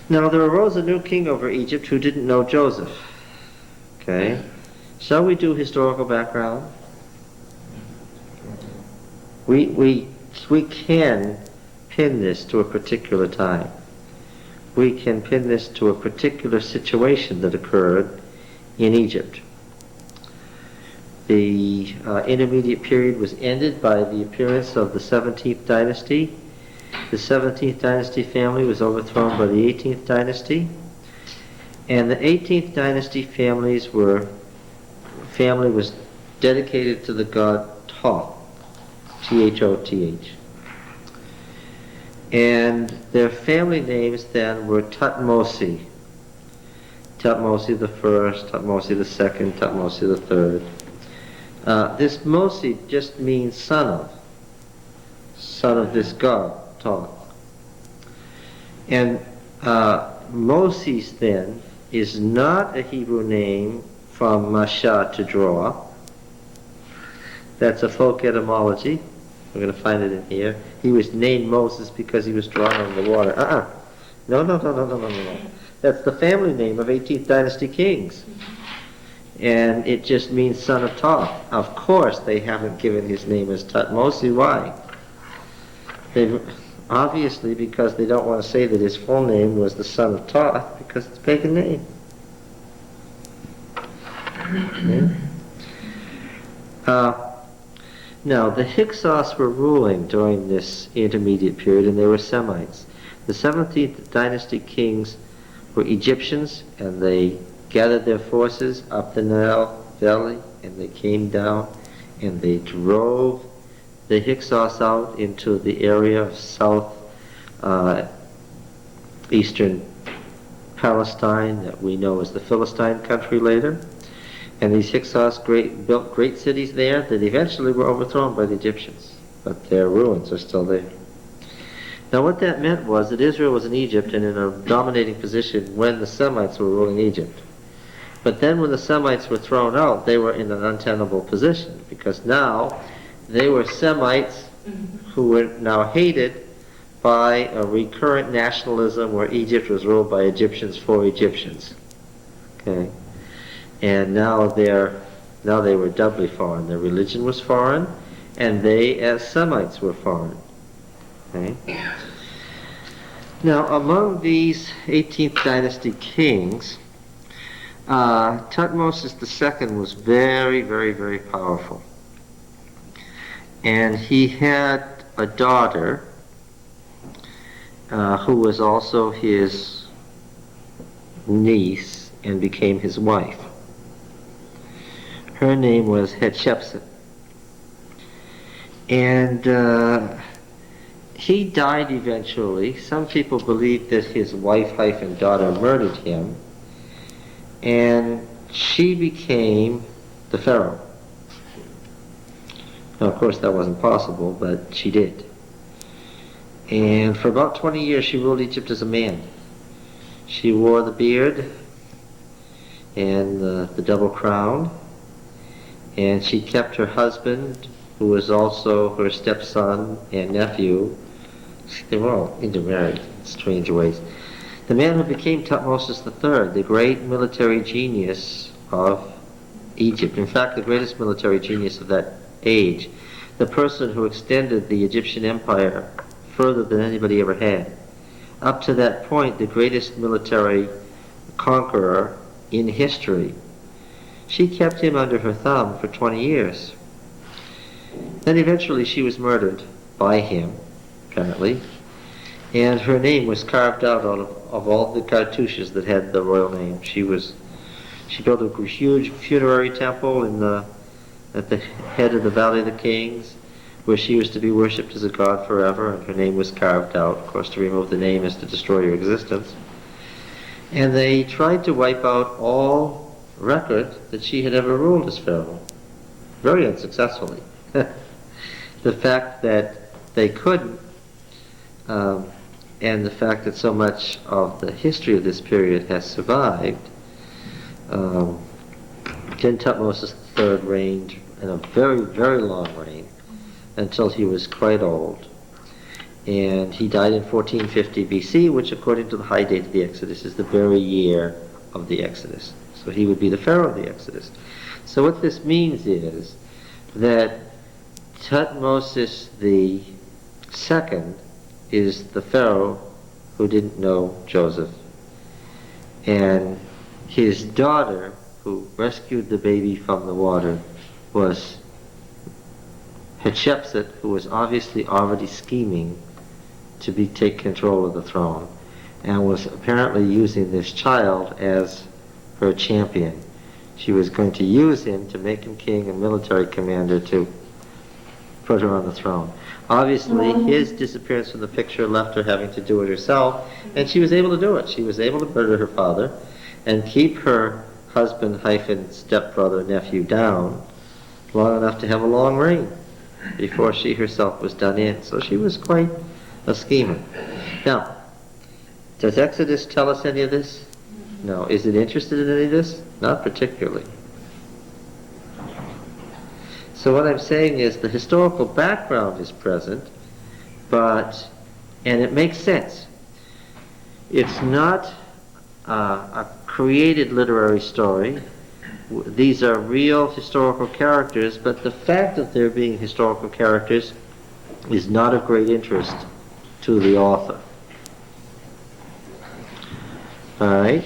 Now there arose a new king over Egypt who didn't know Joseph. Okay? Shall we do historical background? We can pin this to a particular time. We can pin this to a particular situation that occurred in Egypt. The intermediate period was ended by the appearance of the 17th dynasty. The 17th dynasty family was overthrown by the 18th dynasty. And the 18th dynasty family was dedicated to the god Thoth, T-H-O-T-H. And their family names then were Thutmose. Thutmose the first, Thutmose the second, Thutmose the third. This Mosi just means son of this god, Thoth. And Moses then is not a Hebrew name from Masha, to draw. That's a folk etymology. We're going to find it in here. He was named Moses because he was drawn on the water. No. That's the family name of 18th dynasty kings. And it just means son of Thoth. Of course, they haven't given his name as Thutmose. Why? Obviously because they don't want to say that his full name was the son of Thoth, because it's a pagan name. Okay? Now, the Hyksos were ruling during this intermediate period, and they were Semites. The 17th dynasty kings were Egyptians, and they gathered their forces up the Nile Valley, and they came down, and they drove the Hyksos out into the area of south eastern Palestine that we know as the Philistine country later. And these Hyksos built great cities there that eventually were overthrown by the Egyptians, but their ruins are still there. Now what that meant was that Israel was in Egypt and in a dominating position when the Semites were ruling Egypt. But then when the Semites were thrown out, they were in an untenable position, because now they were Semites who were now hated by a recurrent nationalism where Egypt was ruled by Egyptians for Egyptians. Okay? And now they were doubly foreign. Their religion was foreign, and they, as Semites, were foreign. Okay? Now, among these 18th dynasty kings, Thutmose II was very, very, very powerful. And he had a daughter who was also his niece and became his wife. Her name was Hatshepsut. And he died eventually. Some people believe that his wife-daughter murdered him, and she became the pharaoh. Now, of course, that wasn't possible, but she did. And for about 20 years, she ruled Egypt as a man. She wore the beard and the double crown, and she kept her husband, who was also her stepson and nephew. They were all intermarried in strange ways. The man who became Thutmose III, the great military genius of Egypt, in fact, the greatest military genius of that age, the person who extended the Egyptian empire further than anybody ever had. Up to that point, the greatest military conqueror in history. She kept him under her thumb for 20 years. Then eventually she was murdered by him, apparently, and her name was carved out of all the cartouches that had the royal name. She built a huge funerary temple at the head of the Valley of the Kings, where she was to be worshipped as a god forever, and her name was carved out. Of course, to remove the name is to destroy her existence. And they tried to wipe out all record that she had ever ruled as pharaoh, very unsuccessfully. The fact that they couldn't, and the fact that so much of the history of this period has survived, King Thutmose III reigned in a very, very long reign until he was quite old. And he died in 1450 BC, which according to the high date of the Exodus is the very year of the Exodus. So he would be the Pharaoh of the Exodus. So what this means is that Tutmosis the second is the Pharaoh who didn't know Joseph. And his daughter, who rescued the baby from the water, was Hatshepsut, who was obviously already scheming to take control of the throne, and was apparently using this child as her champion. She was going to use him to make him king and military commander to put her on the throne. Obviously, his disappearance from the picture left her having to do it herself, and she was able to do it. She was able to murder her father and keep her husband hyphen stepbrother nephew down long enough to have a long reign before she herself was done in. So she was quite a schemer. Now, does Exodus tell us any of this? No. Is it interested in any of this? Not particularly. So what I'm saying is the historical background is present, and it makes sense. It's not a created literary story. These are real historical characters, but the fact that they're being historical characters is not of great interest to the author. All right?